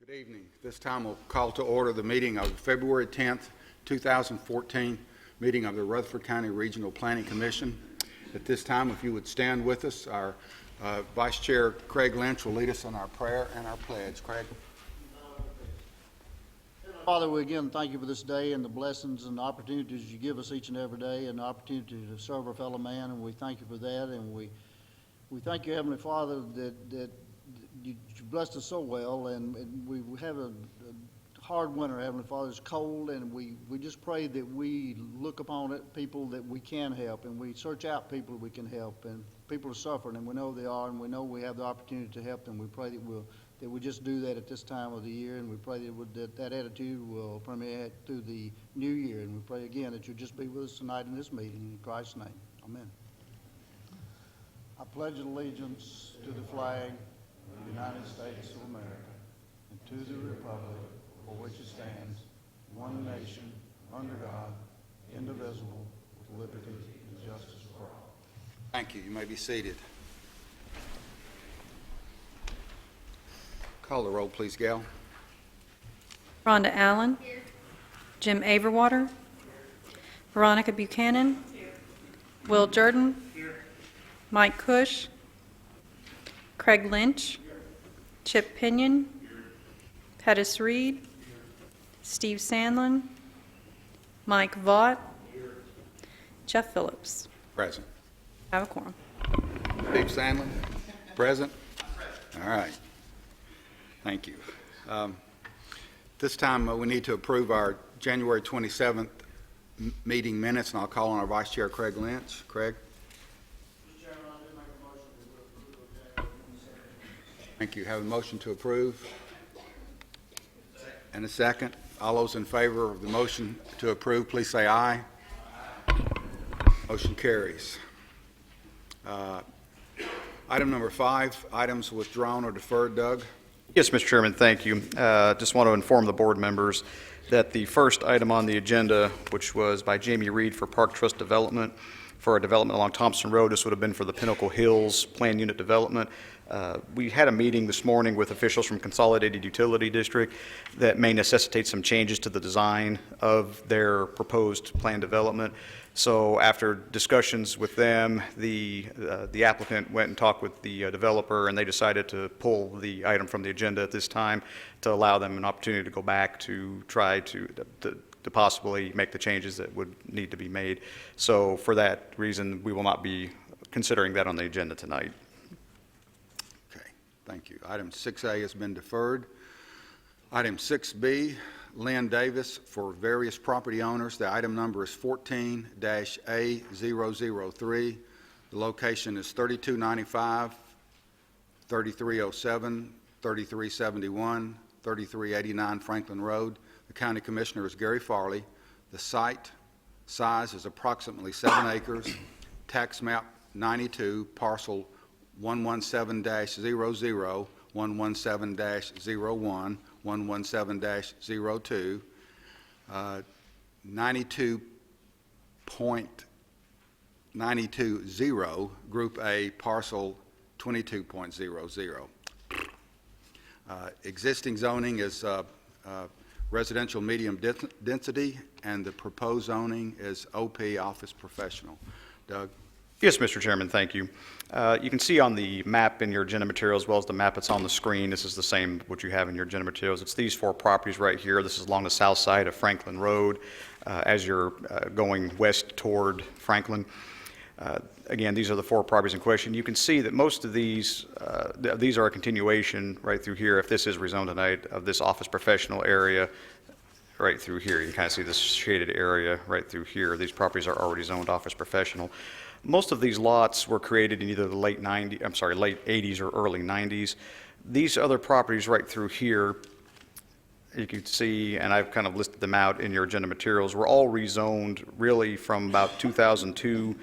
Good evening. This time we'll call to order the meeting of February 10th, 2014, meeting of the Rutherford County Regional Planning Commission. At this time, if you would stand with us, our Vice Chair Craig Lynch will lead us in our prayer and our pledge. Craig. Father, we again thank you for this day and the blessings and the opportunities you give us each and every day and the opportunity to serve our fellow man, and we thank you for that. And we thank you, Heavenly Father, that you blessed us so well, and we have a hard winter, Heavenly Father. It's cold, and we just pray that we look upon it, people that we can help, and we search out people we can help, and people are suffering, and we know they are, and we know we have the opportunity to help them. We pray that we just do that at this time of the year, and we pray that attitude will permeate through the new year, and we pray again that you'll just be with us tonight in this meeting. In Christ's name, amen. I pledge allegiance to the flag of the United States of America and to the republic for which it stands, one nation, under God, indivisible, with liberty and justice for all. Thank you. You may be seated. Call the roll, please, Gal. Rhonda Allen. Here. Jim Averwater. Veronica Buchanan. Here. Will Jordan. Here. Mike Cush. Craig Lynch. Here. Chip Pinion. Here. Pettis Reed. Here. Steve Sandlin. Mike Vaught. Here. Jeff Phillips. Present. Have a quorum. Steve Sandlin. Present. All right. Thank you. This time we need to approve our January 27th meeting minutes, and I'll call on our Vice Chair, Craig Lynch. Craig? Mr. Chairman, I do make a motion to approve the January 27th. Thank you. Have a motion to approve? And a second. All those in favor of the motion to approve, please say aye. Motion carries. Item number 5, items withdrawn or deferred. Doug? Yes, Mr. Chairman, thank you. Just want to inform the board members that the first item on the agenda, which was by Jamie Reed for Park Trust Development, for a development along Thompson Road, this would have been for the Pinnacle Hills Plan Unit Development. We had a meeting this morning with officials from Consolidated Utility District that may necessitate some changes to the design of their proposed plan development. So after discussions with them, the applicant went and talked with the developer, and they decided to pull the item from the agenda at this time to allow them an opportunity to go back to try to possibly make the changes that would need to be made. So for that reason, we will not be considering that on the agenda tonight. Okay, thank you. Item 6A has been deferred. Item 6B, Lynn Davis for various property owners. The item number is 14-A003. The location is 3295, 3307, 3371, 3389 Franklin Road. The County Commissioner is Gary Farley. The site size is approximately 7 acres. Tax map 92, parcel 117-00, 117-01, 117-02, 92.920, Group A, parcel 22.00. Existing zoning is residential medium density, and the proposed zoning is OP, office professional. Doug? Yes, Mr. Chairman, thank you. You can see on the map in your agenda materials, as well as the map that's on the screen, this is the same what you have in your agenda materials. It's these 4 properties right here. This is along the south side of Franklin Road as you're going west toward Franklin. Again, these are the 4 properties in question. You can see that most of these are a continuation right through here, if this is rezoned tonight, of this office professional area right through here. You can kind of see this shaded area right through here. These properties are already zoned office professional. Most of these lots were created in either the late 80s or early 90s. These other properties right through here, you can see, and I've kind of listed them out in your agenda materials, were all rezoned really from about 2002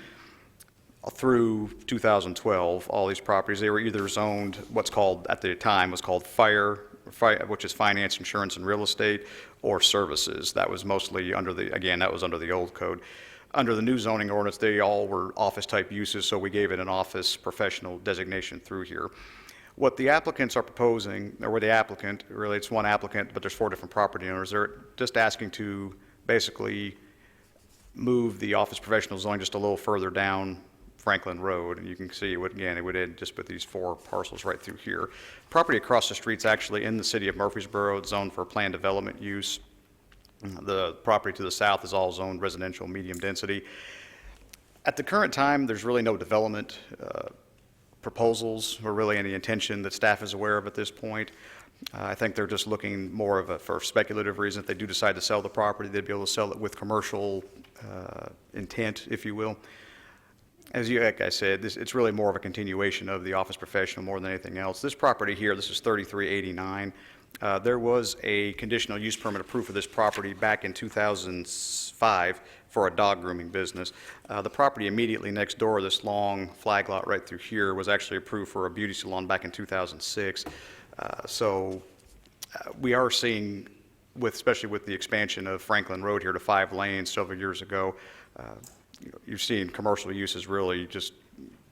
through 2012. All these properties, they were either zoned what's called, at the time, was called fire, which is finance, insurance, and real estate, or services. That was mostly under the, again, that was under the old code. Under the new zoning ordinance, they all were office type uses, so we gave it an office professional designation through here. What the applicants are proposing, or the applicant, really it's one applicant, but there's 4 different property owners, they're just asking to basically move the office professional zone just a little further down Franklin Road. And you can see, again, it would end just with these 4 parcels right through here. Property across the street's actually in the city of Murfreesboro. It's zoned for planned development use. The property to the south is all zoned residential medium density. At the current time, there's really no development proposals or really any intention that staff is aware of at this point. I think they're just looking more for speculative reason. If they do decide to sell the property, they'd be able to sell it with commercial intent, if you will. Like I said, it's really more of a continuation of the office professional more than anything else. This property here, this is 3389. There was a conditional use permit approved for this property back in 2005 for a dog grooming business. The property immediately next door, this long flag lot right through here, was actually approved for a beauty salon back in 2006. We are seeing, especially with the expansion of Franklin Road here to 5 lanes several years ago, you're seeing commercial uses really just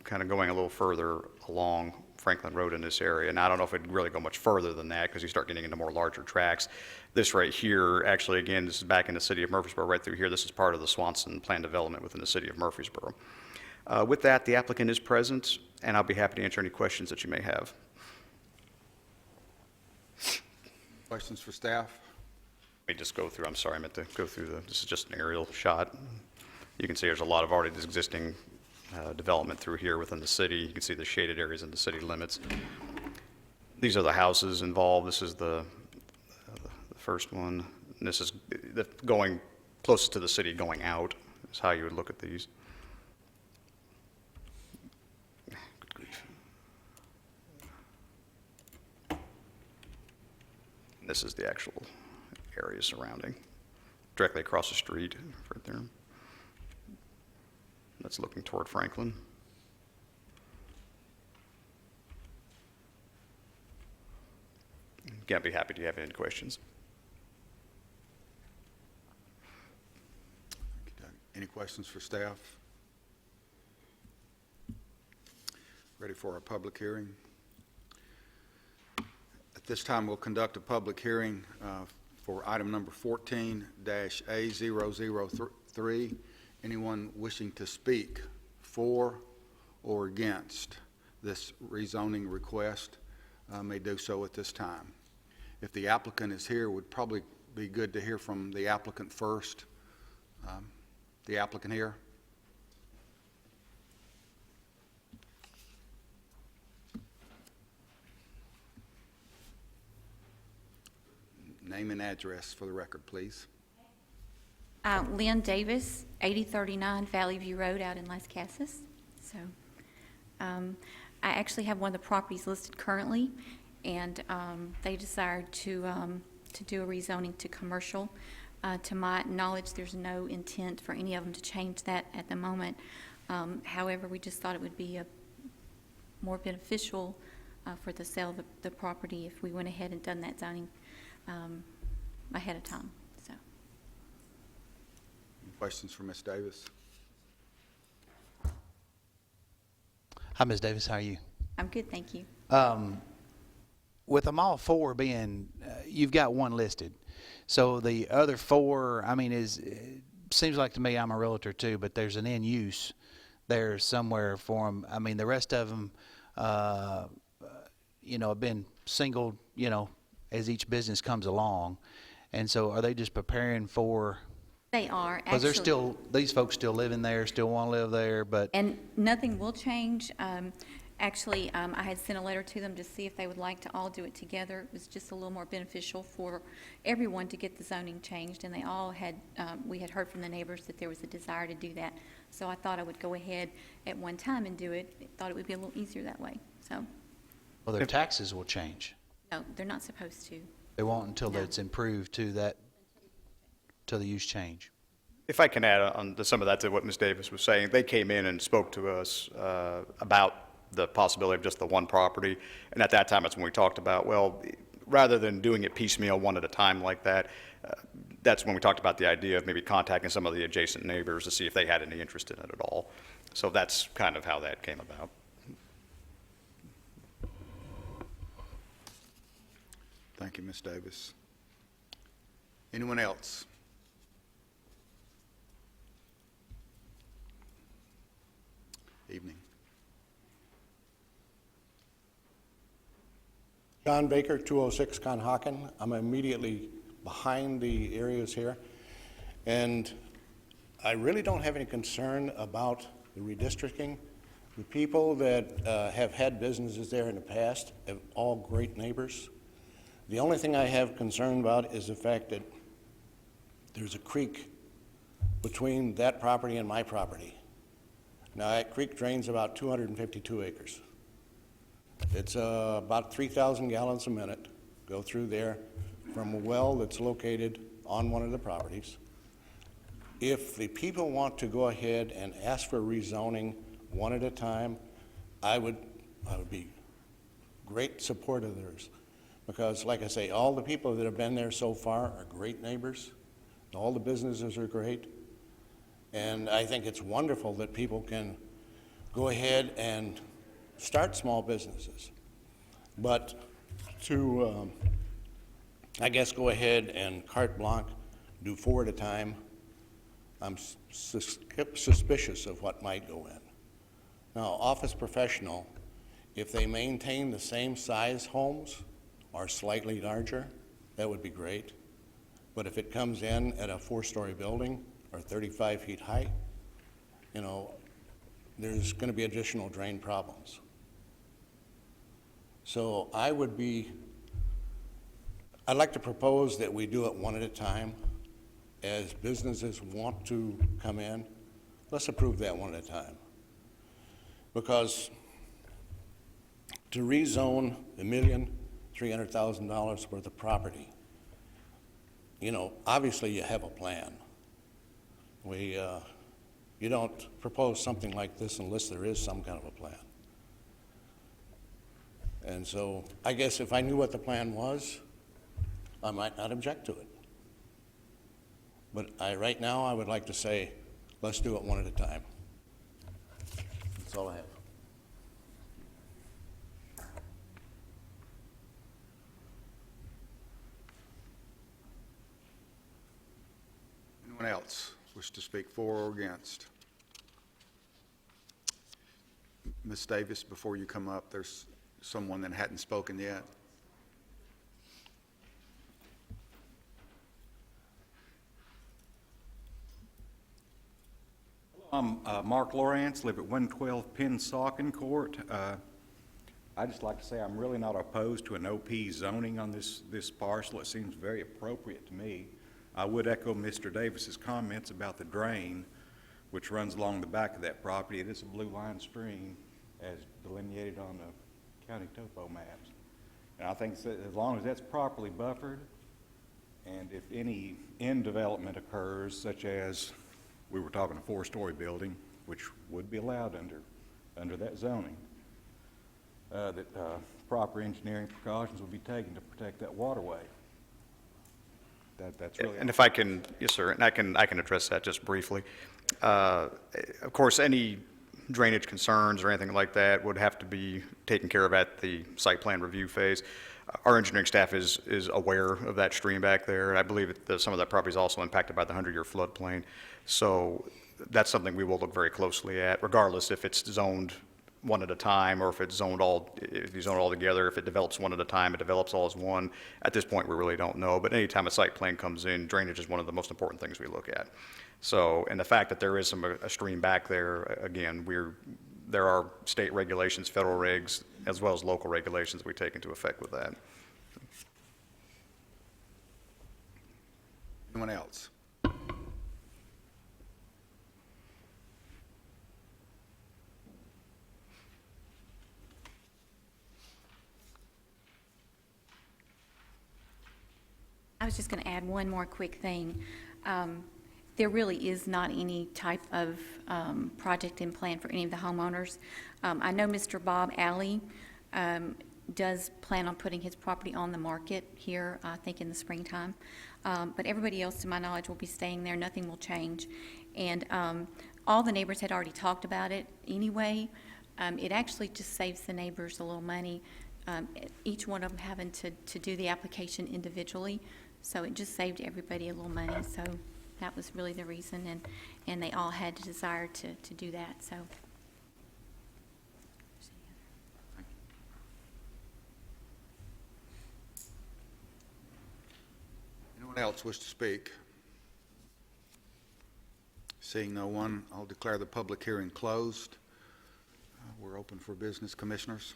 kind of going a little further along Franklin Road in this area. And I don't know if it'd really go much further than that because you start getting into more larger tracts. This right here, actually, again, this is back in the city of Murfreesboro right through here. This is part of the Swanson Plan Development within the city of Murfreesboro. With that, the applicant is present, and I'll be happy to answer any questions that you may have. Questions for staff? Let me just go through, I'm sorry, I meant to go through this is just an aerial shot. You can see there's a lot of already existing development through here within the city. You can see the shaded areas in the city limits. These are the houses involved. This is the first one. And this is going closest to the city going out is how you would look at these. Good grief. And this is the actual area surrounding, directly across the street right there. That's looking toward Franklin. Again, I'd be happy to have any questions. Any questions for staff? Ready for our public hearing? At this time, we'll conduct a public hearing for item number 14-A003. Anyone wishing to speak for or against this rezoning request may do so at this time. If the applicant is here, it would probably be good to hear from the applicant first. The applicant here. Name and address for the record, please. Lynn Davis, 8039 Valley View Road out in Las Casas. So I actually have one of the properties listed currently, and they desired to do a rezoning to commercial. To my knowledge, there's no intent for any of them to change that at the moment. However, we just thought it would be more beneficial for the sale of the property if we went ahead and done that zoning ahead of time. So. Questions for Ms. Davis? Hi, Ms. Davis. How are you? I'm good, thank you. With them all 4 being, you've got one listed. So the other 4, I mean, seems like to me, I'm a realtor too, but there's an in use there somewhere for them. I mean, the rest of them, have been singled, as each business comes along. And so are they just preparing for? They are, actually. Because these folks still live in there, still want to live there, but. And nothing will change. Actually, I had sent a letter to them to see if they would like to all do it together. It was just a little more beneficial for everyone to get the zoning changed, and they all had, we had heard from the neighbors that there was a desire to do that. So I thought I would go ahead at one time and do it. I thought it would be a little easier that way, so. Well, their taxes will change. No, they're not supposed to. They won't until No. it's improved till the use change. If I can add on to some of that to what Ms. Davis was saying, they came in and spoke to us about the possibility of just the one property. And at that time, that's when we talked about, well, rather than doing it piecemeal one at a time like that, that's when we talked about the idea of maybe contacting some of the adjacent neighbors to see if they had any interest in it at all. So that's kind of how that came about. Thank you, Ms. Davis. Anyone else? Evening. John Baker, 206 Conhocken. I'm immediately behind the areas here. And I really don't have any concern about the redistricting. The people that have had businesses there in the past have all great neighbors. The only thing I have concern about is the fact that there's a creek between that property and my property. Now, that creek drains about 252 acres. It's about 3,000 gallons a minute go through there from a well that's located on one of the properties. If the people want to go ahead and ask for rezoning one at a time, I would be great support of theirs. Because, like I say, all the people that have been there so far are great neighbors. All the businesses are great. And I think it's wonderful that people can go ahead and start small businesses. But to, I guess, go ahead and carte blanche, do 4 at a time, I'm suspicious of what might go in. Now, office professional, if they maintain the same size homes or slightly larger, that would be great. But if it comes in at a 4-story building or 35 feet high, you know, there's going to be additional drain problems. So I'd like to propose that we do it one at a time. As businesses want to come in, let's approve that one at a time. Because to rezone $1,300,000 worth of property, you know, obviously you have a plan. You don't propose something like this unless there is some kind of a plan. And so I guess if I knew what the plan was, I might not object to it. But right now, I would like to say, let's do it one at a time. That's all I have. Anyone else wish to speak for or against? Ms. Davis, before you come up, there's someone that hadn't spoken yet. I'm Mark Lawrence, live at 112 Pennsauken Court. I'd just like to say I'm really not opposed to an OP zoning on this parcel. It seems very appropriate to me. I would echo Mr. Davis's comments about the drain, which runs along the back of that property. It is a blue line stream as delineated on the county topo maps. And I think that as long as that's properly buffered, and if any end development occurs, such as we were talking a 4-story building, which would be allowed under that zoning, that proper engineering precautions would be taken to protect that waterway. That's really. And if I can, yes, sir, and I can address that just briefly. Of course, any drainage concerns or anything like that would have to be taken care of at the site plan review phase. Our engineering staff is aware of that stream back there, and I believe that some of that property is also impacted by the 100-year floodplain. So that's something we will look very closely at, regardless if it's zoned one at a time or if you zone it all together. If it develops one at a time, it develops all as one. At this point, we really don't know. But anytime a site plan comes in, drainage is one of the most important things we look at. So, and the fact that there is a stream back there, again, there are state regulations, federal regs, as well as local regulations we take into effect with that. Anyone else? I was just going to add one more quick thing. There really is not any type of project in plan for any of the homeowners. I know Mr. Bob Alley does plan on putting his property on the market here, I think in the springtime. But everybody else, to my knowledge, will be staying there. Nothing will change. And all the neighbors had already talked about it anyway. It actually just saves the neighbors a little money. each one of them having to do the application individually. So it just saved everybody a little money. So that was really the reason, and they all had a desire to do that, so. Anyone else wish to speak? Seeing no one, I'll declare the public hearing closed. We're open for business, commissioners.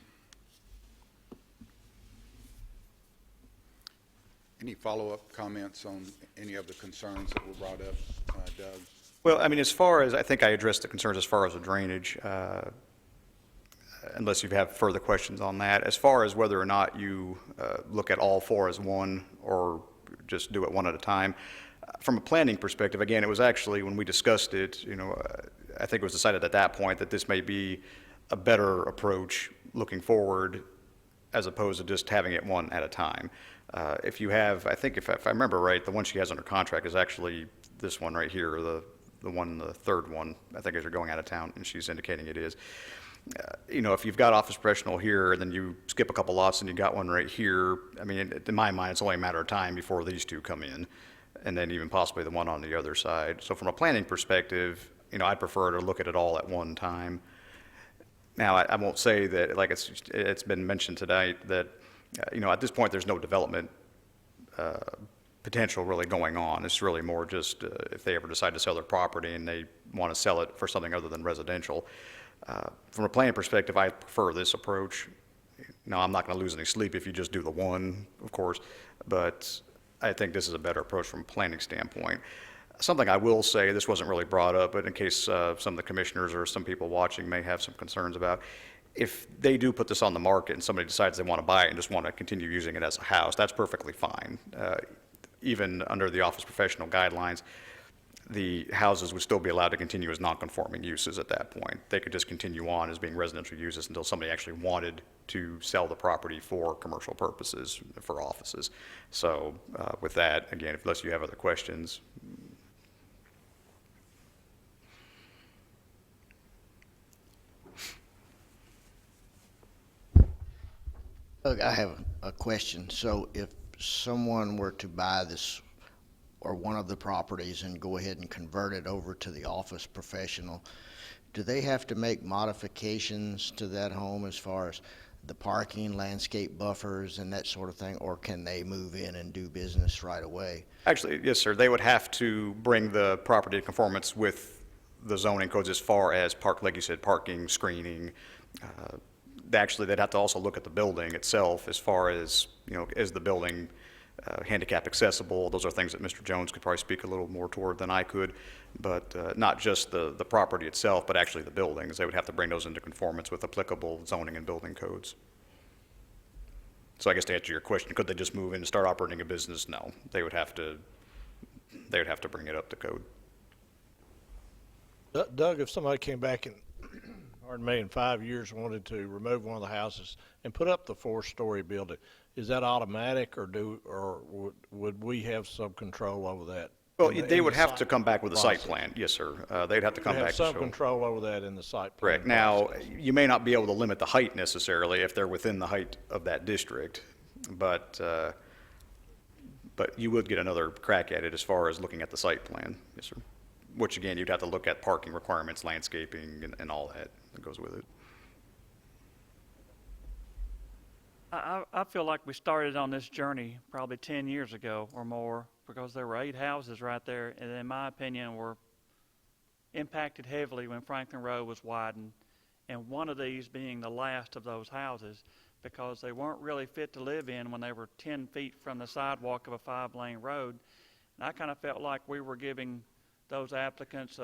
Any follow-up comments on any of the concerns that were brought up, Doug? Well, I mean, as far as, I think I addressed the concerns as far as the drainage, unless you have further questions on that. As far as whether or not you look at all four as one or just do it one at a time, from a planning perspective, again, it was actually, when we discussed it, I think it was decided at that point that this may be a better approach looking forward as opposed to just having it one at a time. If you have, I think if I remember right, the one she has under contract is actually this one right here, the one, the third one, I think as you're going out of town, and she's indicating it is. If you've got office professional here, and then you skip a couple lots and you got one right here, I mean, in my mind, it's only a matter of time before these two come in, and then even possibly the one on the other side. So from a planning perspective, I'd prefer to look at it all at one time. Now, I won't say that, like it's been mentioned tonight, that, at this point, there's no development potential really going on. It's really more just if they ever decide to sell their property and they want to sell it for something other than residential. From a planning perspective, I prefer this approach. Now, I'm not going to lose any sleep if you just do the one, of course, but I think this is a better approach from a planning standpoint. Something I will say, this wasn't really brought up, but in case some of the commissioners or some people watching may have some concerns about, if they do put this on the market and somebody decides they want to buy it and just want to continue using it as a house, that's perfectly fine. Even under the office professional guidelines, the houses would still be allowed to continue as non-conforming uses at that point. They could just continue on as being residential uses until somebody actually wanted to sell the property for commercial purposes, for offices. So with that, again, unless you have other questions. Doug, I have a question. So if someone were to buy this or one of the properties and go ahead and convert it over to the office professional, do they have to make modifications to that home as far as the parking, landscape buffers, and that sort of thing, or can they move in and do business right away? Actually, yes, sir. They would have to bring the property to conformance with the zoning codes as far as like you said, parking, screening. Actually, they'd have to also look at the building itself as far as, is the building handicap accessible? Those are things that Mr. Jones could probably speak a little more toward than I could, but not just the property itself, but actually the buildings. They would have to bring those into conformance with applicable zoning and building codes. So I guess to answer your question, could they just move in and start operating a business? No, they would have to bring it up to code. Doug, if somebody came back in 5 years wanted to remove one of the houses and put up the 4-story building, is that automatic, or would we have some control over that? Well, they would have to come back with a site plan, yes, sir. They'd have to come back Have to some show. control over that in the site plan. Correct. Now, process. you may not be able to limit the height necessarily if they're within the height of that district, but you would get another crack at it as far as looking at the site plan, yes, sir. Which, again, you'd have to look at parking requirements, landscaping, and all that goes with it. I feel like we started on this journey probably 10 years ago or more, because there were 8 houses right there, and in my opinion were impacted heavily when Franklin Road was widened, and one of these being the last of those houses, because they weren't really fit to live in when they were 10 feet from the sidewalk of a 5-lane road. And I kind of felt like we were giving those applicants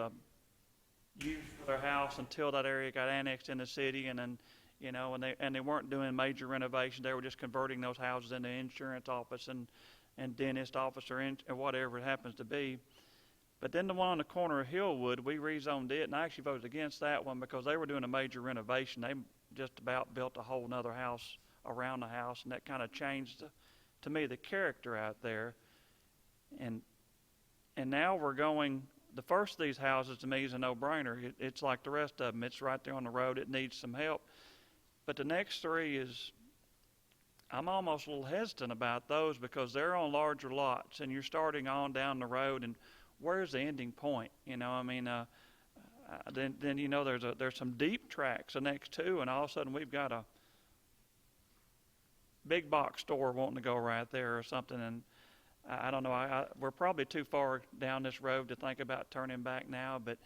use for their house until that area got annexed in the city, and then and they weren't doing major renovations. They were just converting those houses into insurance office and dentist office or whatever it happens to be. But then the one on the corner of Hillwood, we rezoned it, and I actually voted against that one because they were doing a major renovation. They just about built a whole nother house around the house, and that kind of changed, to me, the character out there. And now we're going, the first of these houses to me is a no-brainer. It's like the rest of them. It's right there on the road. It needs some help. But the next 3 is I'm almost a little hesitant about those because they're on larger lots and you're starting on down the road, and where's the ending point? You know, I mean, then you know there's some deep tracks the next two, and all of a sudden we've got a big box store wanting to go right there or something, and I don't know. We're probably too far down this road to think about turning back now, but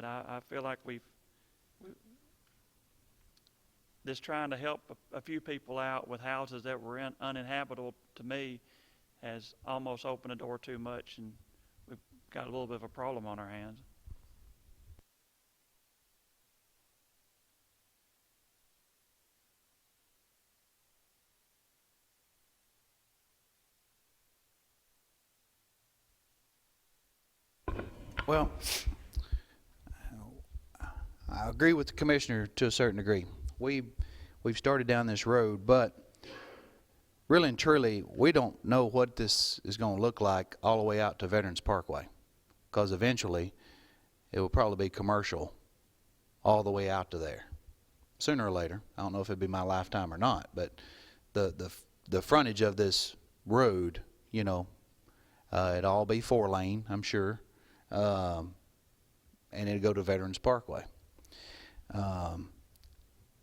I feel like we've just trying to help a few people out with houses that were uninhabitable, to me, has almost opened the door too much, and we've got a little bit of a problem on our hands. Well, I agree with the commissioner to a certain degree. We've started down this road, but really and truly, we don't know what this is going to look like all the way out to Veterans Parkway, because eventually it will probably be commercial all the way out to there, sooner or later. I don't know if it'll be my lifetime or not, but the frontage of this road, you know, it'll all be 4-lane, I'm sure, and it'll go to Veterans Parkway.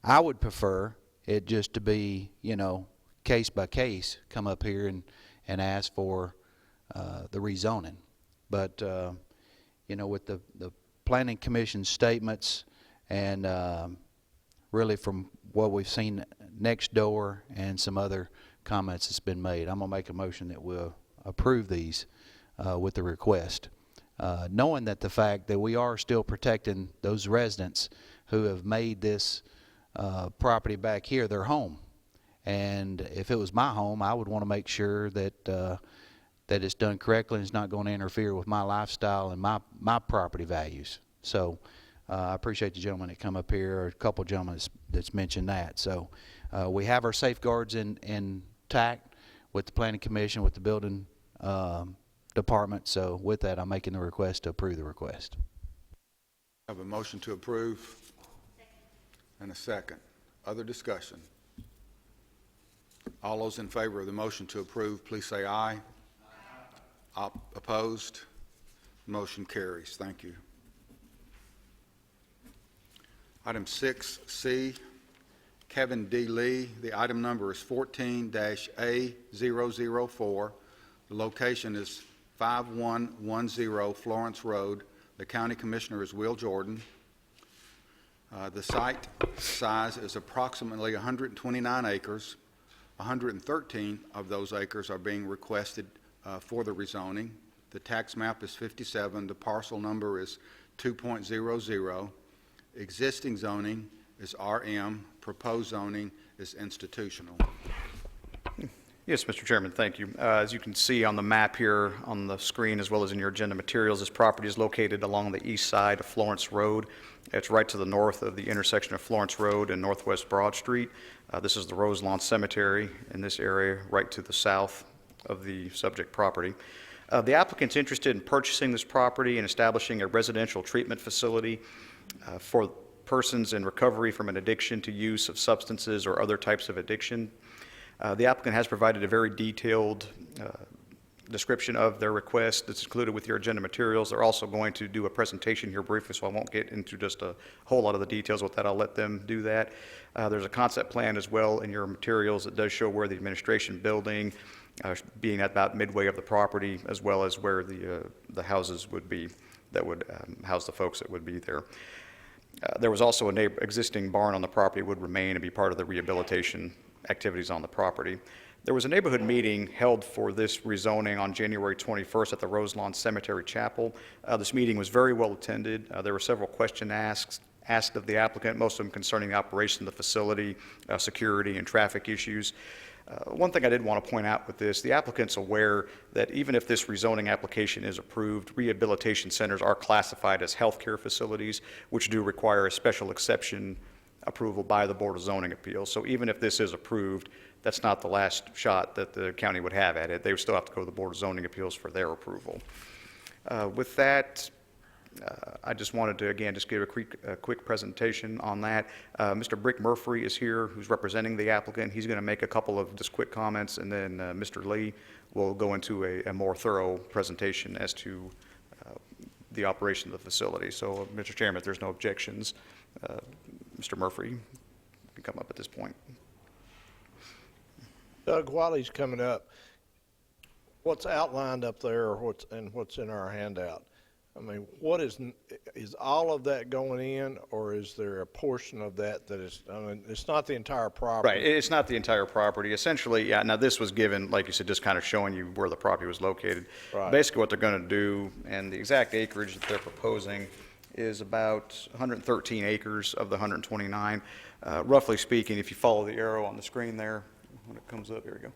I would prefer it just to be, you know, case by case, come up here and ask for the rezoning. But, you know, with the Planning Commission statements and really from what we've seen next door and some other comments that's been made, I'm going to make a motion that we'll approve these with the request. Knowing that the fact that we are still protecting those residents who have made this property back here their home. And if it was my home, I would want to make sure that that it's done correctly and it's not going to interfere with my lifestyle and my property values. So I appreciate the gentleman that come up here, or a couple of gentlemen that's mentioned that. So we have our safeguards intact with the Planning Commission, with the Building Department. So with that, I'm making the request to approve the request. I have a motion to approve and a second. Other discussion? All those in favor of the motion to approve, please say aye. Aye. Opposed? Motion carries. Thank you. Item 6C, Kevin D. Lee. The item number is 14-A004. The location is 5110 Florence Road. The county commissioner is Will Jordan. The site size is approximately 129 acres. 113 of those acres are being requested for the rezoning. The tax map is 57. The parcel number is 2.00. Existing zoning is RM. Proposed zoning is institutional. Yes, Mr. Chairman, thank you. As you can see on the map here on the screen, as well as in your agenda materials, this property is located along the east side of Florence Road. It's right to the north of the intersection of Florence Road and Northwest Broad Street. This is the Roselawn Cemetery in this area, right to the south of the subject property. The applicant's interested in purchasing this property and establishing a residential treatment facility for persons in recovery from an addiction to use of substances or other types of addiction. The applicant has provided a very detailed description of their request that's included with your agenda materials. They're also going to do a presentation here briefly, so I won't get into just a whole lot of the details with that. I'll let them do that. There's a concept plan as well in your materials that does show where the administration building, being at about midway of the property, as well as where the houses would be that would house the folks that would be there. There was also an existing barn on the property would remain and be part of the rehabilitation activities on the property. There was a neighborhood meeting held for this rezoning on January 21st at the Roselawn Cemetery Chapel. This meeting was very well attended. There were several questions asked of the applicant, most of them concerning the operation of the facility, security, and traffic issues. One thing I did want to point out with this, the applicant's aware that even if this rezoning application is approved, rehabilitation centers are classified as healthcare facilities, which do require a special exception approval by the Board of Zoning Appeals. So even if this is approved, that's not the last shot that the county would have at it. They would still have to go to the Board of Zoning Appeals for their approval. With that, I just wanted to, again, just give a quick presentation on that. Mr. Brick Murphy is here, who's representing the applicant. He's going to make a couple of just quick comments, and then Mr. Lee will go into a more thorough presentation as to the operation of the facility. So, Mr. Chairman, if there's no objections, Mr. Murphy can come up at this point. Doug, while he's coming up, what's outlined up there or what's in our handout? I mean, is all of that going in, or is there a portion of that that is, I mean, it's not the entire property? Right, it's not the entire property. Essentially, yeah, now this was given, like you said, just kind of showing you where the property was located. Right. Basically what they're going to do, and the exact acreage that they're proposing is about 113 acres of the 129. Roughly speaking, if you follow the arrow on the screen there, when it comes up, here we go.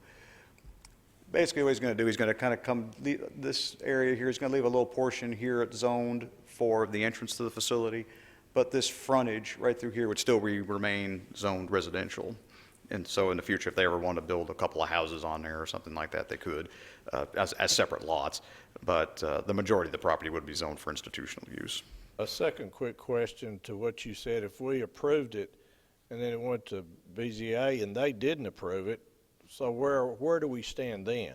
Basically what he's going to do, he's going to kind of come, this area here, he's going to leave a little portion here it's zoned for the entrance to the facility, but this frontage right through here would still remain zoned residential. And so in the future, if they ever want to build a couple of houses on there or something like that, they could, as separate lots. But the majority of the property would be zoned for institutional use. A second quick question to what you said. If we approved it and then it went to BZA and they didn't approve it, so where do we stand then?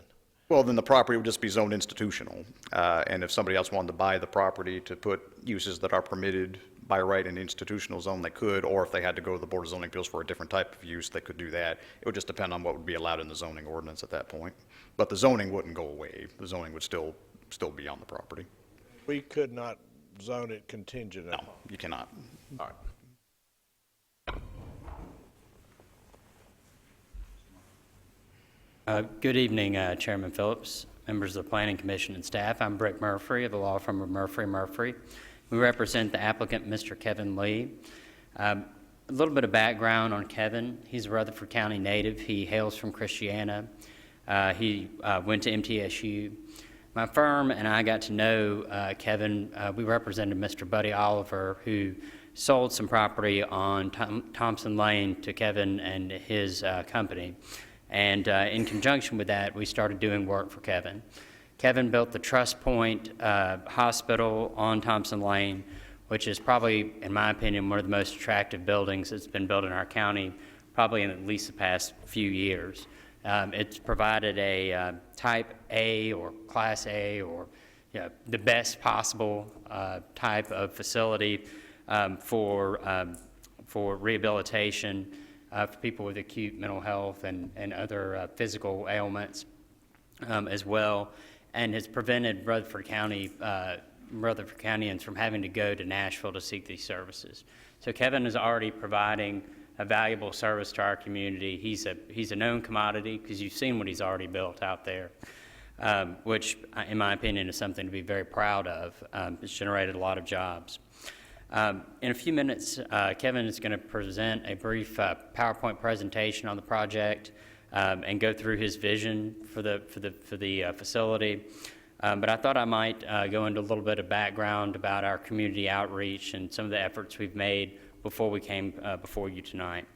Well, then the property would just be zoned institutional. And if somebody else wanted to buy the property to put uses that are permitted by right in the institutional zone, they could, or if they had to go to the Board of Zoning Appeals for a different type of use, they could do that. It would just depend on what would be allowed in the zoning ordinance at that point. But the zoning wouldn't go away. The zoning would still be on the property. We could not zone it contingent No, upon. you cannot. All right. Good evening, Chairman Phillips, members of the Planning Commission and staff. I'm Brick Murphy of the law firm of Murphy & Murphy. We represent the applicant, Mr. Kevin Lee. A little bit of background on Kevin. He's a Rutherford County native. He hails from Christiana. He went to MTSU. My firm and I got to know Kevin. We represented Mr. Buddy Oliver, who sold some property on Thompson Lane to Kevin and his company. And in conjunction with that, we started doing work for Kevin. Kevin built the Trust Point Hospital on Thompson Lane, which is probably, in my opinion, one of the most attractive buildings that's been built in our county, probably in at least the past few years. It's provided a type A or class A or the best possible type of facility for rehabilitation for people with acute mental health and other physical ailments as well, and has prevented Rutherford Countyans from having to go to Nashville to seek these services. So Kevin is already providing a valuable service to our community. He's a known commodity because you've seen what he's already built out there, which, in my opinion, is something to be very proud of. It's generated a lot of jobs. In a few minutes, Kevin is going to present a brief PowerPoint presentation on the project and go through his vision for the facility. But I thought I might go into a little bit of background about our community outreach and some of the efforts we've made before we came before you tonight.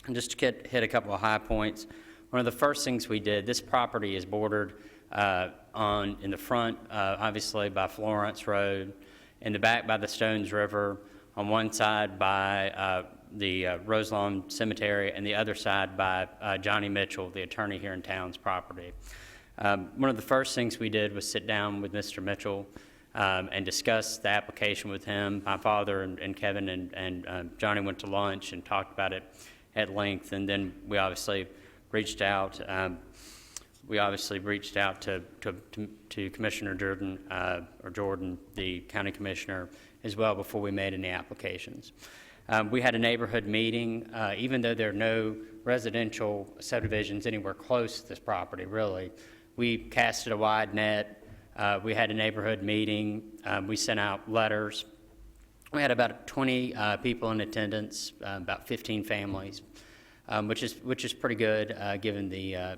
And just to hit a couple of high points, one of the first things we did, this property is bordered in the front, obviously, by Florence Road, in the back by the Stones River, on one side by the Roselawn Cemetery, and the other side by Johnny Mitchell, the attorney here in town's property. One of the first things we did was sit down with Mr. Mitchell and discuss the application with him. My father and Kevin and Johnny went to lunch and talked about it at length, and then we obviously reached out. To Commissioner Jordan, the county commissioner, as well before we made any applications. We had a neighborhood meeting. Even though there are no residential subdivisions anywhere close to this property, really, we casted a wide net. We had a neighborhood meeting. We sent out letters. We had about 20 people in attendance, about 15 families. Which is pretty good given the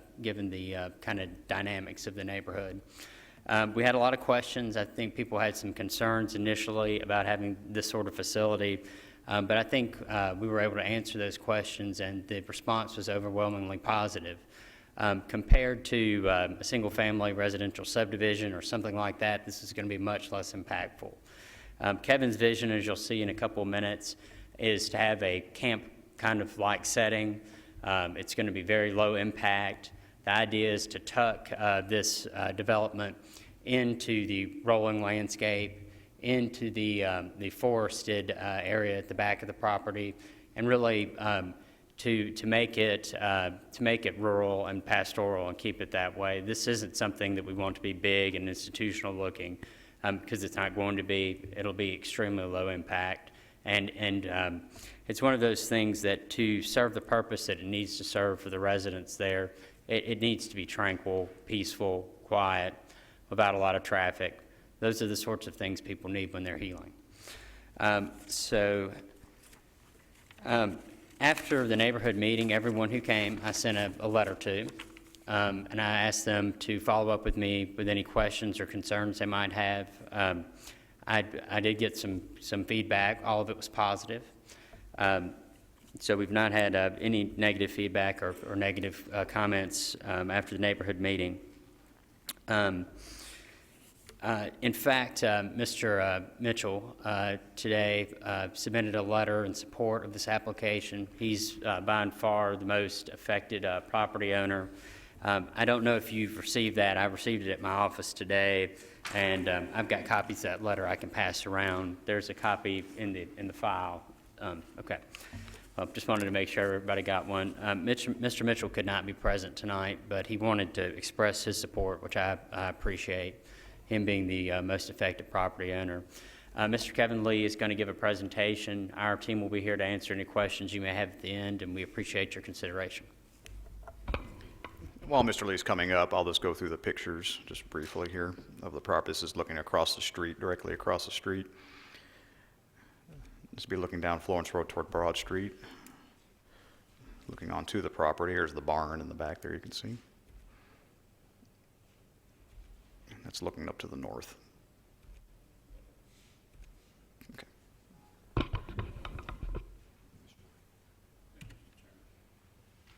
kind of dynamics of the neighborhood. We had a lot of questions. I think people had some concerns initially about having this sort of facility, but I think we were able to answer those questions, and the response was overwhelmingly positive. Compared to a single-family residential subdivision or something like that, this is going to be much less impactful. Kevin's vision, as you'll see in a couple of minutes, is to have a camp kind of like setting. It's going to be very low impact. The idea is to tuck this development into the rolling landscape, into the forested area at the back of the property, and really to make it rural and pastoral and keep it that way. This isn't something that we want to be big and institutional looking, because it's not going to be. It'll be extremely low impact, and it's one of those things that to serve the purpose that it needs to serve for the residents there, it needs to be tranquil, peaceful, quiet, without a lot of traffic. Those are the sorts of things people need when they're healing. After the neighborhood meeting, everyone who came, I sent a letter to, and I asked them to follow up with me with any questions or concerns they might have. I did get some feedback. All of it was positive. So we've not had any negative feedback or negative comments after the neighborhood meeting. In fact, Mr. Mitchell today submitted a letter in support of this application. He's by and far the most affected property owner. I don't know if you've received that. I received it at my office today, and I've got copies of that letter I can pass around. There's a copy in the file. Okay. Just wanted to make sure everybody got one. Mr. Mitchell could not be present tonight, but he wanted to express his support, which I appreciate, him being the most affected property owner. Mr. Kevin Lee is going to give a presentation. Our team will be here to answer any questions you may have at the end, and we appreciate your consideration. While Mr. Lee's coming up, I'll just go through the pictures just briefly here of the property. This is looking across the street, directly across the street. This will be looking down Florence Road toward Broad Street. Looking onto the property, here's the barn in the back there you can see. That's looking up to the north. Okay.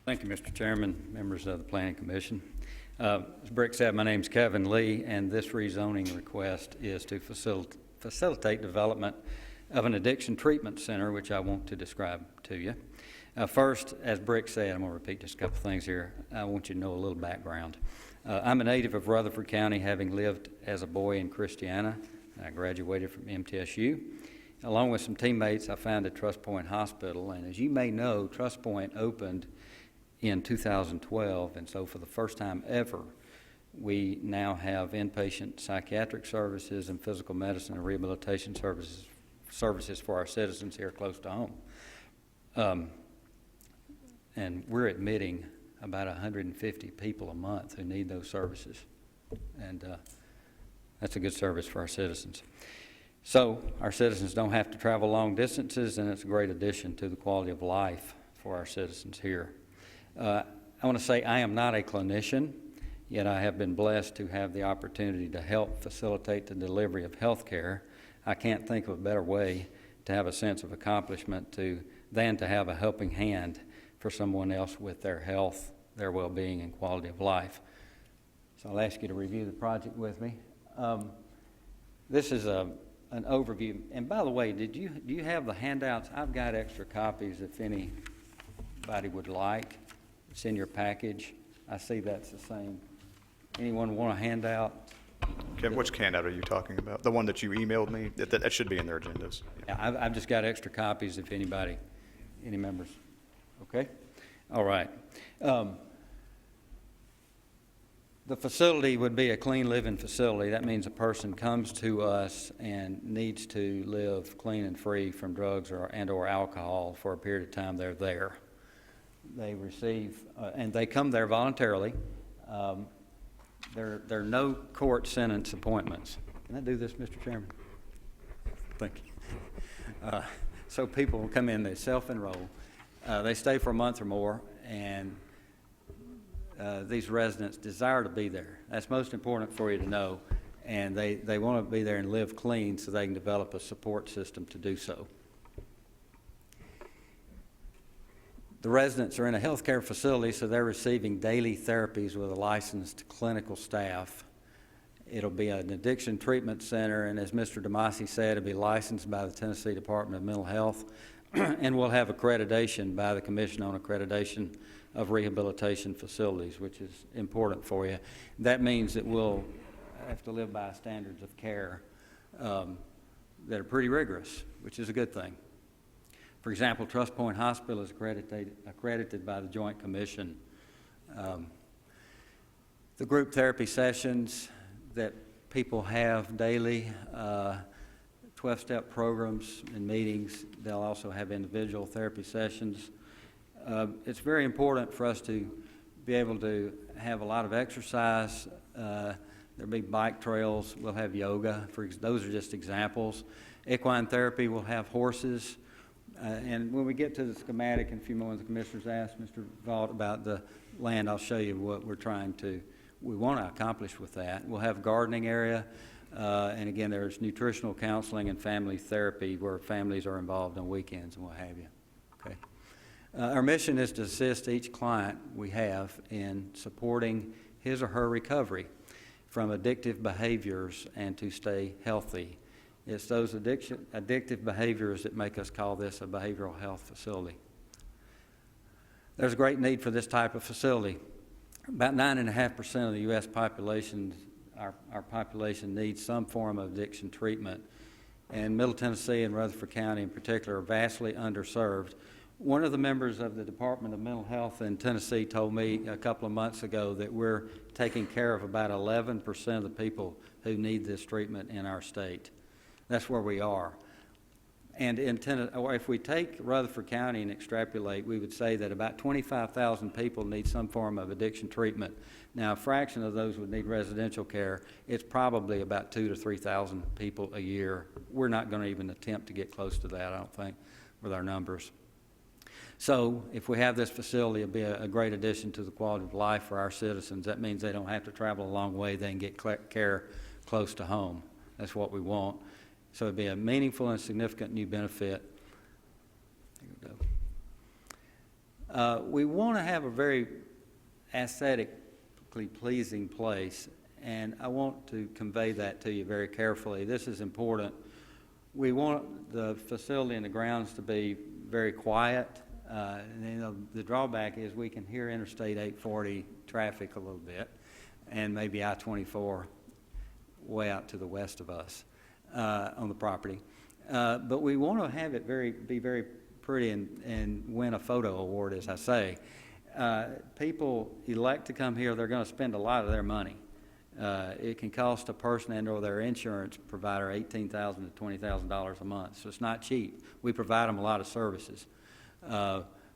Thank you, Mr. Chairman, members of the Planning Commission. As Brick said, my name's Kevin Lee, and this rezoning request is to facilitate development of an addiction treatment center, which I want to describe to you. First, as Brick said, I'm going to repeat just a couple things here. I want you to know a little background. I'm a native of Rutherford County, having lived as a boy in Christiana. I graduated from MTSU. Along with some teammates, I founded Trust Point Hospital, and as you may know, Trust Point opened in 2012, and so for the first time ever, we now have inpatient psychiatric services and physical medicine and rehabilitation services for our citizens here close to home. And we're admitting about 150 people a month who need those services. And that's a good service for our citizens. So our citizens don't have to travel long distances, and it's a great addition to the quality of life for our citizens here. I want to say I am not a clinician, yet I have been blessed to have the opportunity to help facilitate the delivery of health care. I can't think of a better way to have a sense of accomplishment than to have a helping hand for someone else with their health, their well-being, and quality of life. So I'll ask you to review the project with me. This is an overview. And by the way, do you have the handouts? I've got extra copies if anybody would like. It's in your package. I see that's the same. Anyone want a handout? Kevin, which handout are you talking about? The one that you emailed me? That should be in their agendas. Yeah, I've just got extra copies if any members. Okay? All right. The facility would be a clean living facility. That means a person comes to us and needs to live clean and free from drugs or alcohol for a period of time they're there. They receive, and they come there voluntarily. There are no court sentence appointments. Can I do this, Mr. Chairman? Thank you. So people will come in, they self-enroll. They stay for a month or more, and these residents desire to be there. That's most important for you to know. And they want to be there and live clean so they can develop a support system to do so. The residents are in a healthcare facility, so they're receiving daily therapies with a licensed clinical staff. It'll be an addiction treatment center, and as Mr. Demasi said, it'll be licensed by the Tennessee Department of Mental Health, and we'll have accreditation by the Commission on Accreditation of Rehabilitation Facilities, which is important for you. That means that we'll have to live by standards of care that are pretty rigorous, which is a good thing. For example, Trust Point Hospital is accredited by the Joint Commission. The group therapy sessions that people have daily, 12-step programs and meetings, they'll also have individual therapy sessions. It's very important for us to be able to have a lot of exercise. There'll be bike trails, we'll have yoga, those are just examples. Equine therapy, we'll have horses. And when we get to the schematic in a few moments, the commissioners asked Mr. Vaught about the land. I'll show you what we want to accomplish with that. We'll have a gardening area, and again, there's nutritional counseling and family therapy where families are involved on weekends and what have you. Okay. Our mission is to assist each client we have in supporting his or her recovery from addictive behaviors and to stay healthy. It's those addictive behaviors that make us call this a behavioral health facility. There's a great need for this type of facility. About 9.5% of the U.S. population, our population needs some form of addiction treatment. And Middle Tennessee and Rutherford County in particular are vastly underserved. One of the members of the Department of Mental Health in Tennessee told me a couple of months ago that we're taking care of about 11% of the people who need this treatment in our state. That's where we are. And if we take Rutherford County and extrapolate, we would say that about 25,000 people need some form of addiction treatment. Now, a fraction of those would need residential care. It's probably about 2,000 to 3,000 people a year. We're not going to even attempt to get close to that, I don't think, with our numbers. So if we have this facility, it'll be a great addition to the quality of life for our citizens. That means they don't have to travel a long way. They can get care close to home. That's what we want. So it'd be a meaningful and significant new benefit. There we go. We want to have a very aesthetically pleasing place, and I want to convey that to you very carefully. This is important. We want the facility and the grounds to be very quiet. And the drawback is we can hear Interstate 840 traffic a little bit, and maybe I-24 way out to the west of us on the property. But we want to have it be very pretty and win a photo award, as I say. People elect to come here, they're going to spend a lot of their money. It can cost a person and or their insurance provider $18,000 to $20,000 a month, so it's not cheap. We provide them a lot of services.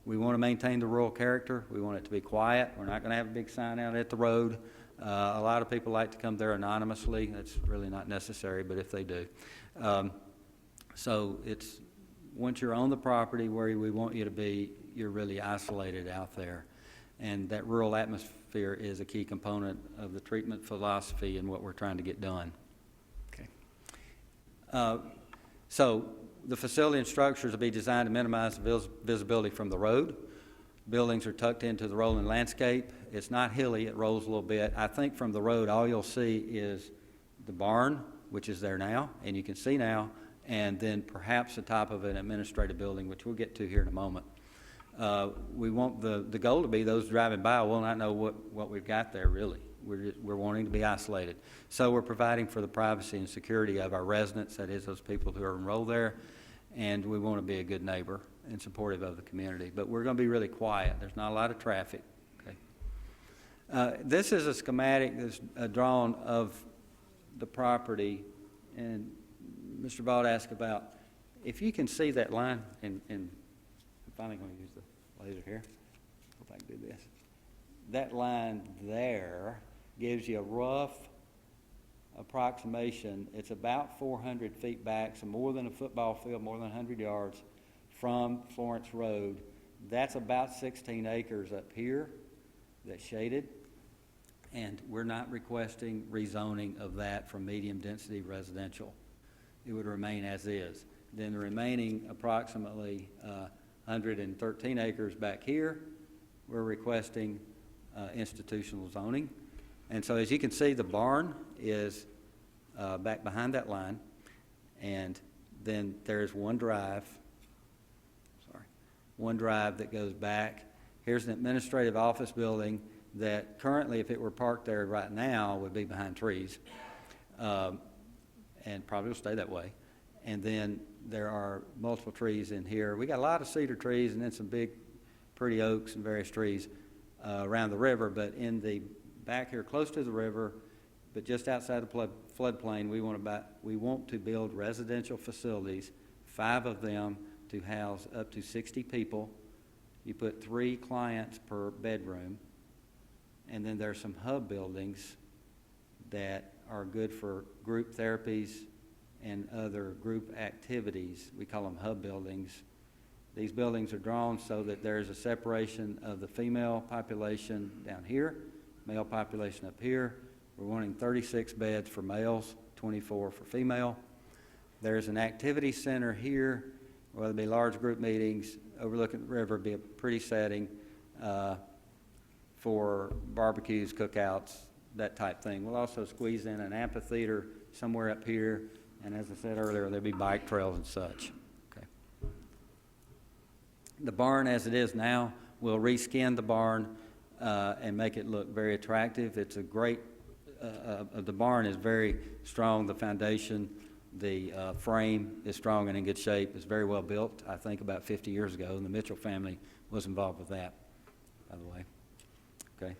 We want to maintain the rural character. We want it to be quiet. We're not going to have a big sign out at the road. A lot of people like to come there anonymously. That's really not necessary, but if they do. So it's, once you're on the property where we want you to be, you're really isolated out there. And that rural atmosphere is a key component of the treatment philosophy and what we're trying to get done. Okay. So the facility and structures will be designed to minimize the visibility from the road. Buildings are tucked into the rolling landscape. It's not hilly, it rolls a little bit. I think from the road, all you'll see is the barn, which is there now, and you can see now, and then perhaps the top of an administrative building, which we'll get to here in a moment. We want the goal to be those driving by will not know what we've got there, really. We're wanting to be isolated. So we're providing for the privacy and security of our residents, that is, those people who are enrolled there, and we want to be a good neighbor and supportive of the community. But we're going to be really quiet. There's not a lot of traffic. Okay. This is a schematic that's drawn of the property, and Mr. Vaught asked about, if you can see that line, and I'm finally going to use the laser here. Hope I can do this. That line there gives you a rough approximation. It's about 400 feet back, so more than a football field, more than 100 yards from Florence Road. That's about 16 acres up here that's shaded, and we're not requesting rezoning of that from medium density residential. It would remain as is. Then the remaining approximately 113 acres back here, we're requesting institutional zoning. And so as you can see, the barn is back behind that line, and then there's one drive that goes back. Here's an administrative office building that currently, if it were parked there right now, would be behind trees, and probably will stay that way. And then there are multiple trees in here. We got a lot of cedar trees and then some big, pretty oaks and various trees around the river. But in the back here, close to the river, but just outside the floodplain, we want to build residential facilities, 5 of them to house up to 60 people. You put 3 clients per bedroom, and then there's some hub buildings that are good for group therapies and other group activities. We call them hub buildings. These buildings are drawn so that there's a separation of the female population down here, male population up here. We're wanting 36 beds for males, 24 for female. There's an activity center here, where there'll be large group meetings overlooking the river, be a pretty setting for barbecues, cookouts, that type thing. We'll also squeeze in an amphitheater somewhere up here, and as I said earlier, there'll be bike trails and such. Okay. The barn, as it is now, we'll reskin the barn and make it look very attractive. It's a great, the barn is very strong, the foundation. The frame is strong and in good shape. It's very well built, I think about 50 years ago, and the Mitchell family was involved with that, by the way. Okay.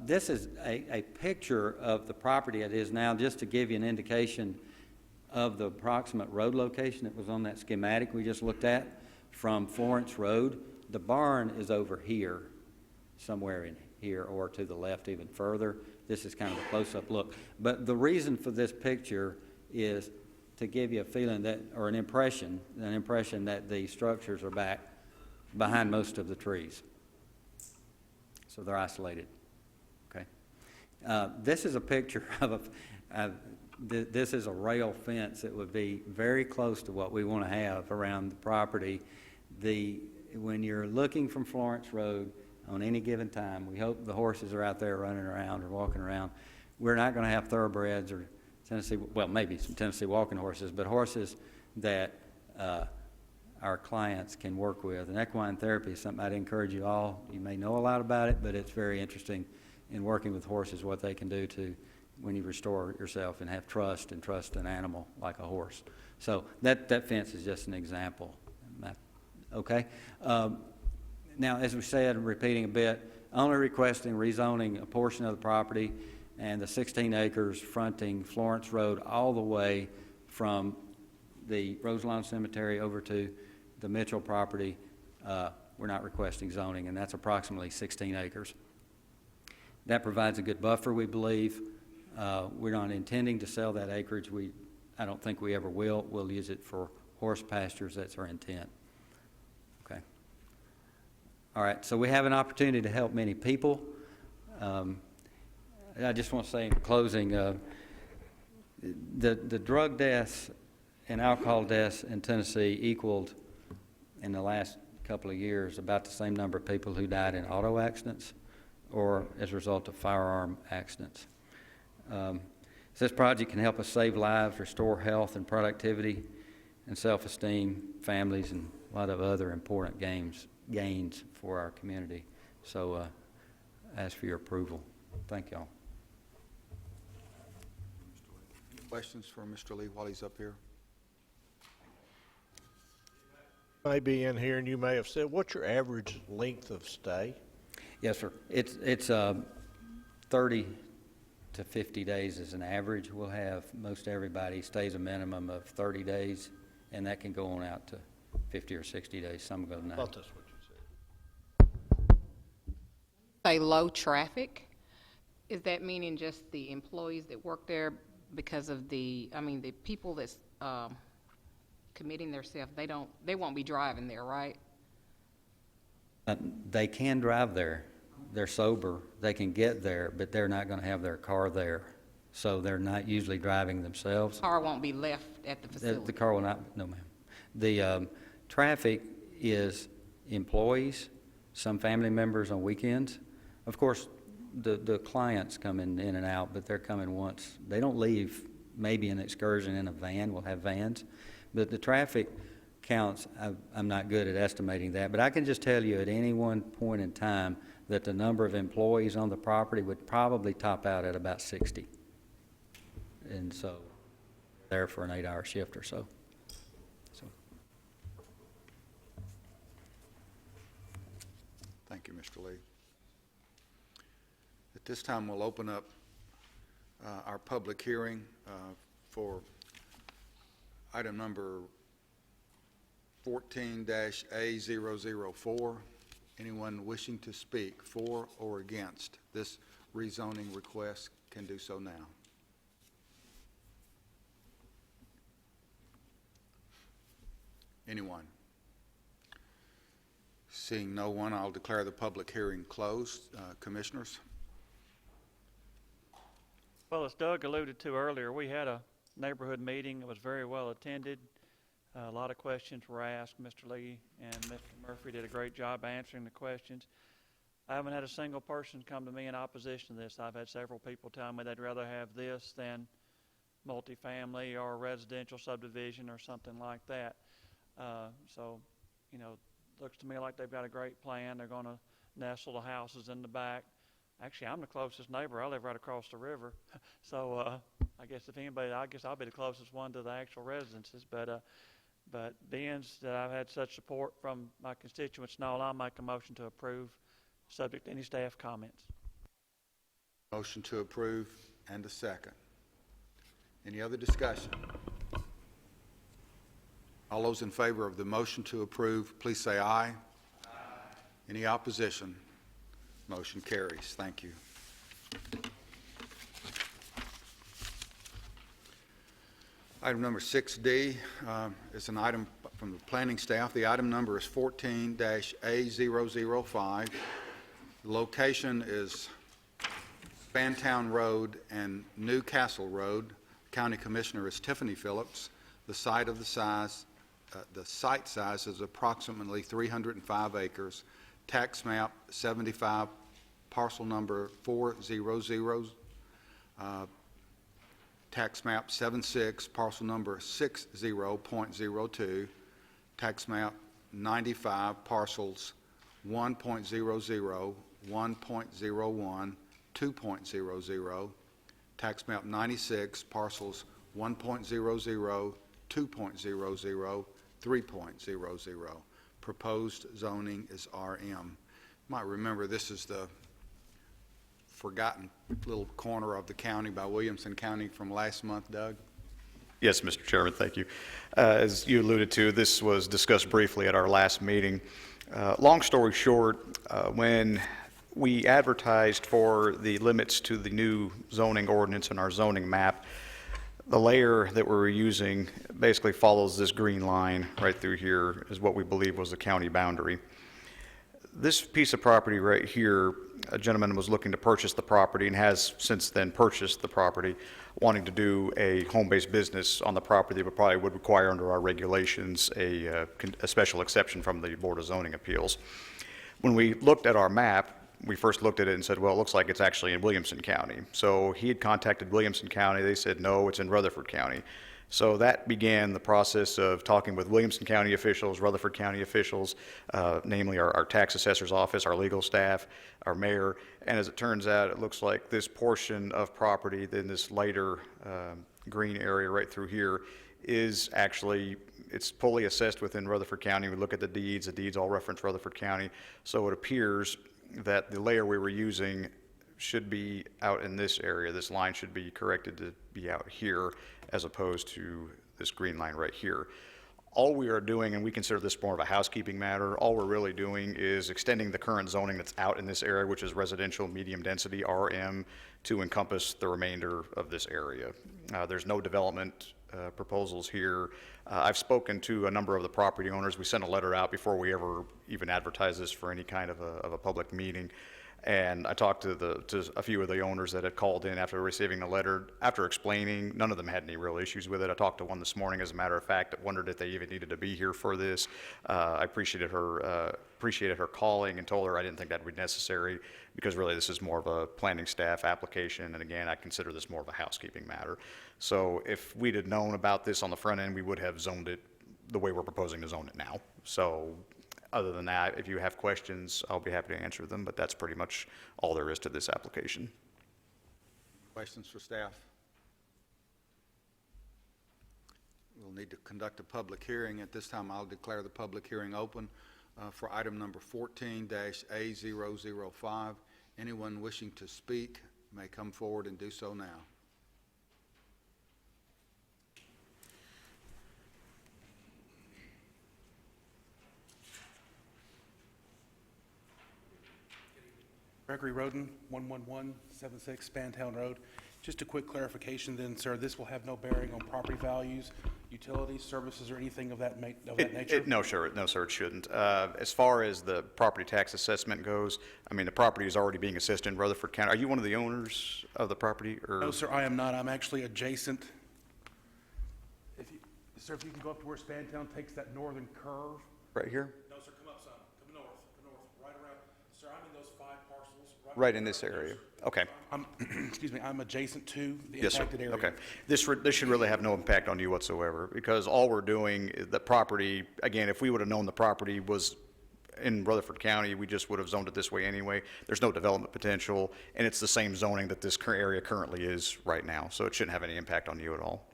This is a picture of the property it is now, just to give you an indication of the approximate road location that was on that schematic we just looked at from Florence Road. The barn is over here, somewhere in here, or to the left even further. This is kind of a close-up look. But the reason for this picture is to give you a feeling that, or an impression that the structures are back behind most of the trees. So they're isolated. Okay. This is a picture of this is a rail fence that would be very close to what we want to have around the property. When you're looking from Florence Road on any given time, we hope the horses are out there running around or walking around. We're not going to have thoroughbreds or Tennessee, well, maybe some Tennessee walking horses, but horses that our clients can work with. And equine therapy is something I'd encourage you all. You may know a lot about it, but it's very interesting in working with horses, what they can do to, when you restore yourself and have trust and trust an animal like a horse. So that fence is just an example. Okay? Now, as we said, I'm repeating a bit, only requesting rezoning a portion of the property and the 16 acres fronting Florence Road all the way from the Roselawn Cemetery over to the Mitchell property. We're not requesting zoning, and that's approximately 16 acres. That provides a good buffer, we believe. We're not intending to sell that acreage. I don't think we ever will. We'll use it for horse pastures. That's our intent. Okay. All right, so we have an opportunity to help many people. I just want to say in closing, the drug deaths and alcohol deaths in Tennessee equaled, in the last couple of years, about the same number of people who died in auto accidents or as a result of firearm accidents. So this project can help us save lives, restore health and productivity and self-esteem, families, and a lot of other important gains for our community. So I ask for your approval. Thank y'all. Questions for Mr. Lee while he's up here? May be in here, and you may have said, what's your average length of stay? Yes, sir. It's 30 to 50 days as an average. We'll have most everybody stays a minimum of 30 days, and that can go on out to 50 or 60 days. Some go to 90. I thought that's what you said. Say low traffic, is that meaning just the employees that work there because of the people that's committing themselves, they won't be driving there, right? They can drive there. They're sober. They can get there, but they're not going to have their car there. So they're not usually driving themselves. Car won't be left at the facility. The car will not, no ma'am. The traffic is employees, some family members on weekends. Of course, the clients coming in and out, but they're coming once. They don't leave, maybe an excursion in a van, we'll have vans, but the traffic counts, I'm not good at estimating that, but I can just tell you at any one point in time that the number of employees on the property would probably top out at about 60. And so, there for an 8-hour shift or so. Thank you, Mr. Lee. At this time, we'll open up our public hearing for item number 14-A004. Anyone wishing to speak for or against this rezoning request can do so now. Anyone? Seeing no one, I'll declare the public hearing closed. Commissioners? Well, as Doug alluded to earlier, we had a neighborhood meeting. It was very well attended. A lot of questions were asked. Mr. Lee and Mr. Murphy did a great job answering the questions. I haven't had a single person come to me in opposition to this. I've had several people tell me they'd rather have this than multifamily or residential subdivision or something like that. So, you know, looks to me like they've got a great plan. They're going to nestle the houses in the back. Actually, I'm the closest neighbor. I live right across the river. So I guess if anybody, I guess I'll be the closest one to the actual residences. But being that I've had such support from my constituents and all, I'll make a motion to approve, subject to any staff comments. Motion to approve and a second. Any other discussion? All those in favor of the motion to approve, please say aye. Aye. Any opposition? Motion carries. Thank you. Item number 6D is an item from the planning staff. The item number is 14-A005. The location is Spantown Road and Newcastle Road. County Commissioner is Tiffany Phillips. The site size is approximately 305 acres. Tax map 75, parcel number 400. Tax map 76, parcel number 60.02. Tax map 95, parcels 1.00, 1.01, 2.00. Tax map 96, parcels 1.00, 2.00, 3.00. Proposed zoning is RM. You might remember this is the forgotten little corner of the county by Williamson County from last month, Doug. Yes, Mr. Chairman, thank you. As you alluded to, this was discussed briefly at our last meeting. Long story short, when we advertised for the limits to the new zoning ordinance in our zoning map, the layer that we're using basically follows this green line right through here is what we believe was the county boundary. This piece of property right here, a gentleman was looking to purchase the property and has since then purchased the property, wanting to do a home-based business on the property, but probably would require under our regulations a special exception from the Board of Zoning Appeals. When we looked at our map, we first looked at it and said, well, it looks like it's actually in Williamson County. So he had contacted Williamson County. They said, no, it's in Rutherford County. So that began the process of talking with Williamson County officials, Rutherford County officials, namely our tax assessor's office, our legal staff, our mayor. And as it turns out, it looks like this portion of property, then this lighter green area right through here, is actually, it's fully assessed within Rutherford County. We look at the deeds all reference Rutherford County. So it appears that the layer we were using should be out in this area. This line should be corrected to be out here as opposed to this green line right here. All we are doing, and we consider this more of a housekeeping matter, all we're really doing is extending the current zoning that's out in this area, which is residential medium density, RM, to encompass the remainder of this area. There's no development proposals here. I've spoken to a number of the property owners. We sent a letter out before we ever even advertised this for any kind of a public meeting. And I talked to a few of the owners that had called in after receiving the letter. After explaining, none of them had any real issues with it. I talked to one this morning, as a matter of fact, that wondered if they even needed to be here for this. I appreciated her appreciated her calling and told her I didn't think that would be necessary, because really this is more of a planning staff application, and again, I consider this more of a housekeeping matter. So if we'd have known about this on the front end, we would have zoned it the way we're proposing to zone it now. So other than that, if you have questions, I'll be happy to answer them, but that's pretty much all there is to this application. Questions for staff? We'll need to conduct a public hearing. At this time, I'll declare the public hearing open for item number 14-A005. Anyone wishing to speak may come forward and do so now. Gregory Roden, 11176 Spantown Road. Just a quick clarification then, sir, this will have no bearing on property values, utilities, services, or anything of that nature? No, sir, it shouldn't. As far as the property tax assessment goes, I mean, the property is already being assessed in Rutherford County. Are you one of the owners of the property, or? No, sir, I am not. I'm actually adjacent. Sir, if you can go up to where Spantown takes that northern curve. Right here? No, sir, come up some. Come north, right around. Sir, I'm in those 5 parcels. Right in this area. Okay. Excuse me, I'm adjacent to the Yes, sir. impacted area. Okay. This should really have no impact on you whatsoever, because all we're doing, the property, again, if we would have known the property was in Rutherford County, we just would have zoned it this way anyway. There's no development potential, and it's the same zoning that this area currently is right now, so it shouldn't have any impact on you at all.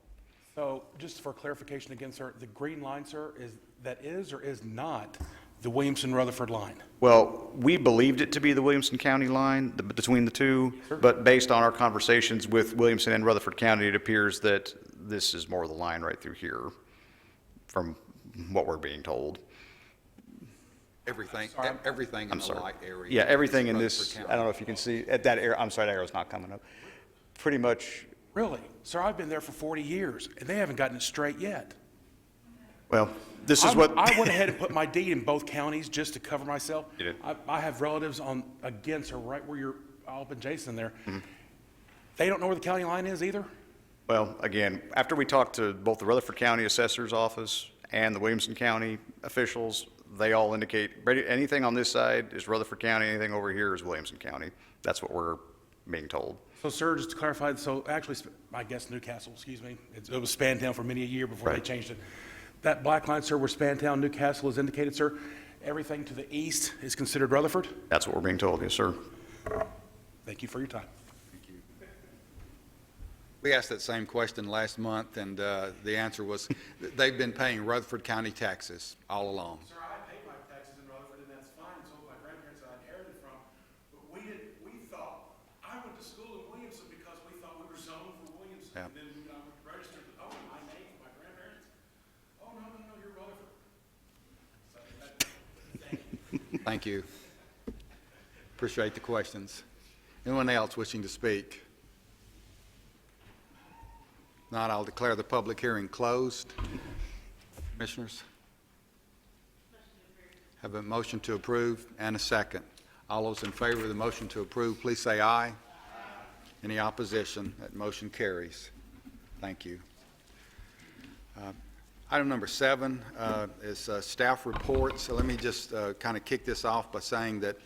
So, just for clarification again, sir, the green line, sir, is or is not the Williamson-Rutherford line? Well, we believed it to be the Williamson County line between the two, but based on our conversations with Williamson and Rutherford County, it appears that this is more the line right through here, from what we're being told. Everything in the light area. Yeah, everything in Rutherford this, County. I don't know if you can see, at that area, I'm sorry, that arrow's not coming up. Pretty much, Really? Sir, I've been there for 40 years, and they haven't gotten it straight yet. well, this is what. I went ahead and put my deed in both counties just to cover myself. You did? I have relatives again, sir, right where you're up in Jason there. Mm-hmm. They don't know where the county line is either? Well, again, after we talked to both the Rutherford County Assessor's Office and the Williamson County officials, they all indicate anything on this side is Rutherford County, anything over here is Williamson County. That's what we're being told. So, sir, just to clarify, so actually, I guess Newcastle, excuse me, it was Spantown for many a year before they Right. changed it. That black line, sir, where Spantown, Newcastle is indicated, sir, everything to the east is considered Rutherford? That's what we're being told, yes, sir. Thank you for your time. We asked that same question last month, and the answer was they've been paying Rutherford County taxes all along. Sir, I paid my taxes in Rutherford, and that's fine, so my grandparents I inherited from, but we thought, I went to school in Williamson because we thought we were zoned for Williamson, Yeah. and then when I registered, my name, my grandparents, no, you're Rutherford. So, thank you. Thank you. Appreciate the questions. Anyone else wishing to speak? Not, I'll declare the public hearing closed. Commissioners? Have a motion to approve and a second. All those in favor of the motion to approve, please say aye. Any opposition? That motion carries. Thank you. Item number 7 is staff reports. So let me just kind of kick this off by saying that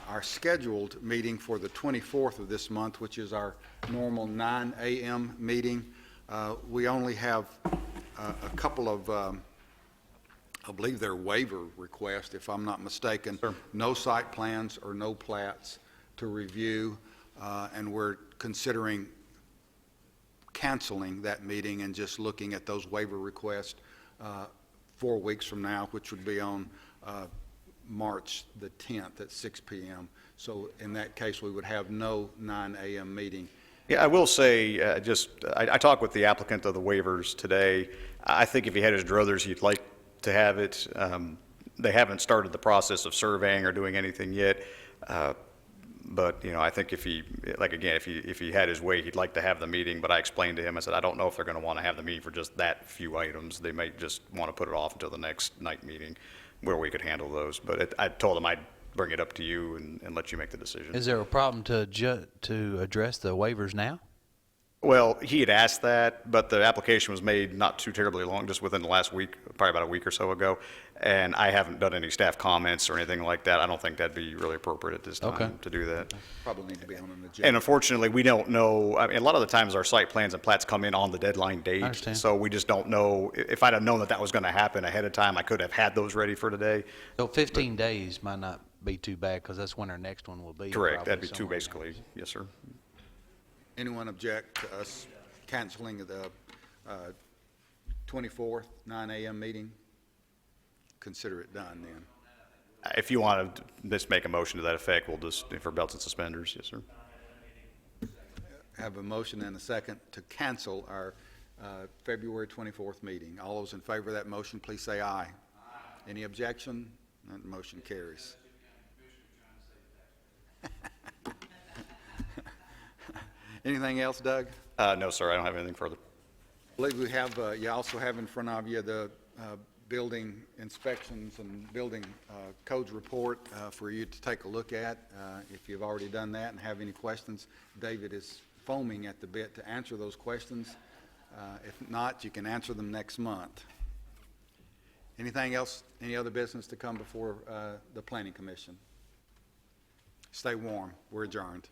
our scheduled meeting for the 24th of this month, which is our normal 9 a.m. meeting, we only have a couple of, I believe they're waiver requests, if I'm not mistaken. Sure. No site plans or no plats to review, and we're considering canceling that meeting and just looking at those waiver requests 4 weeks from now, which would be on March the 10th at 6 p.m. So in that case, we would have no 9 a.m. meeting. Yeah, I will say, I talked with the applicant of the waivers today. I think if he had his druthers, he'd like to have it. They haven't started the process of surveying or doing anything yet. But, I think if he had his way, he'd like to have the meeting. But I explained to him, I said, I don't know if they're going to want to have the meeting for just that few items. They may just want to put it off until the next night meeting where we could handle those. But I told him I'd bring it up to you and let you make the decision. Is there a problem to address the waivers now? Well, he had asked that, but the application was made not too terribly long, just within the last week, probably about a week or so ago. And I haven't done any staff comments or anything like that. I don't think that'd be really appropriate at this Okay. time to do that. Probably need to be on an agenda. And unfortunately, we don't know, I mean, a lot of the times our site plans and plats come in on the deadline date. understand. So we just don't know, if I'd have known that that was going to happen ahead of time, I could have had those ready for today. So 15 days might not be too bad, because that's when our next one will be. Correct, probably that'd be two somewhere. basically, yes, sir. Anyone object to us canceling the 24th, 9 a.m. meeting? Consider it done then. If you want to just make a motion to that effect, we'll just, for belts and suspenders, yes, sir. Have a motion and a second to cancel our February 24th meeting. All those in favor of that motion, please say aye. Any objection? That motion carries. Anything else, Doug? No, sir, I don't have anything further. I believe we have, you also have in front of you the building inspections and building codes report for you to take a look at. If you've already done that and have any questions, David is foaming at the bit to answer those questions. If not, you can answer them next month. Anything else, any other business to come before the Planning Commission? Stay warm. We're adjourned.